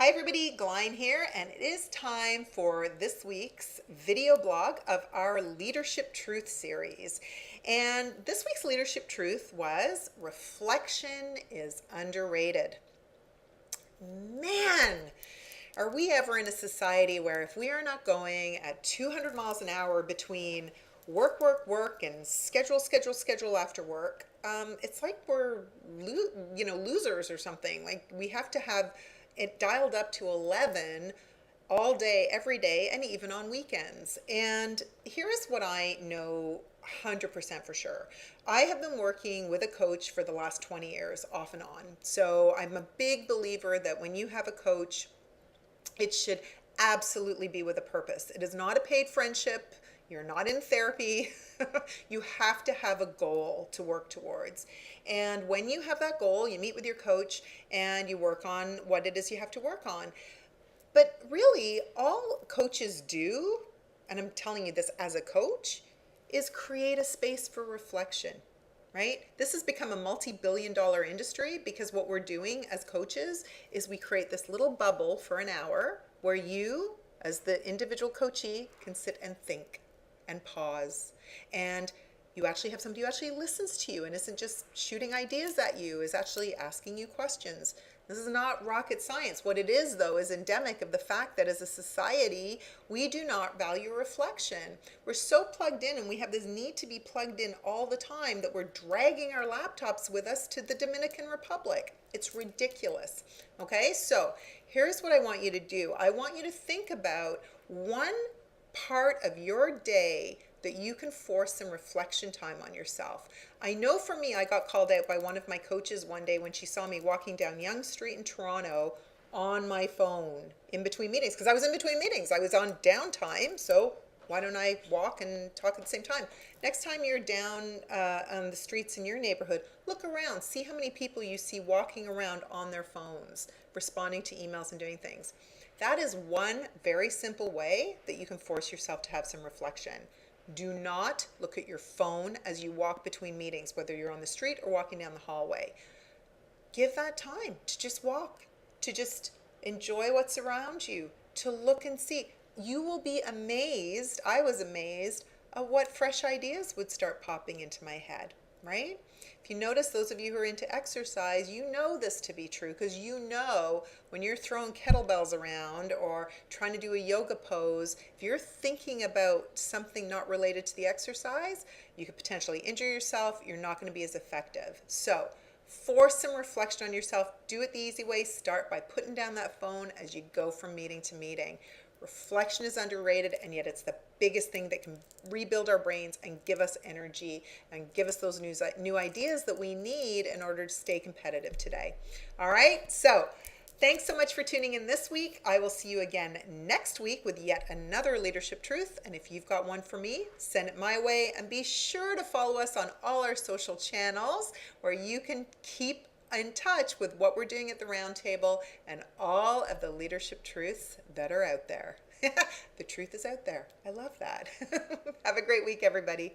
Hi everybody, Glyne here, and it is time for this week's video blog of our Leadership Truth series. And this week's Leadership Truth was reflection is underrated. Man, are we ever in a society where if we are not going at 200 miles an hour between work, and schedule after work, it's like we're losers or something. Like we have to have it dialed up to 11 all day, every day, and even on weekends. And here's what I know 100% for sure. I have been working with a coach for the last 20 years, off and on. So I'm a big believer that when you have a coach, it should absolutely be with a purpose. It is not a paid friendship. You're not in therapy. You have to have a goal to work towards. And when you have that goal, you meet with your coach and you work on what it is you have to work on. But really, all coaches do, and I'm telling you this as a coach, is create a space for reflection, right? This has become a multi-billion-dollar industry because what we're doing as coaches is we create this little bubble for an hour where you, as the individual coachee, can sit and think and pause, and you actually have somebody who actually listens to you and isn't just shooting ideas at you, is actually asking you questions. This is not rocket science. What it is, though, is endemic of the fact that as a society, we do not value reflection. We're so plugged in and we have this need to be plugged in all the time that we're dragging our laptops with us to the Dominican Republic. It's ridiculous. Okay, so here's what I want you to do. I want you to think about one part of your day that you can force some reflection time on yourself. I know for me, I got called out by one of my coaches one day when she saw me walking down Yonge Street in Toronto on my phone in between meetings, because I was in between meetings. I was on downtime, so why don't I walk and talk at the same time? Next time you're down on the streets in your neighborhood, look around, see how many people you see walking around on their phones, responding to emails and doing things. That is one very simple way that you can force yourself to have some reflection. Do not look at your phone as you walk between meetings, whether you're on the street or walking down the hallway. Give that time to just walk, to just enjoy what's around you, to look and see. You will be amazed, I was amazed, at what fresh ideas would start popping into my head, right? If you notice, those of you who are into exercise, you know this to be true, because you know when you're throwing kettlebells around or trying to do a yoga pose, if you're thinking about something not related to the exercise, you could potentially injure yourself. You're not going to be as effective. So force some reflection on yourself. Do it the easy way. Start by putting down that phone as you go from meeting to meeting. Reflection is underrated, and yet it's the biggest thing that can rebuild our brains and give us energy and give us those new ideas that we need in order to stay competitive today. All right, so thanks so much for tuning in this week. I will see you again next week with yet another leadership truth. And if you've got one for me, send it my way, and be sure to follow us on all our social channels where you can keep in touch with what we're doing at the Roundtable and all of the leadership truths that are out there. The truth is out there. I love that. Have a great week, everybody.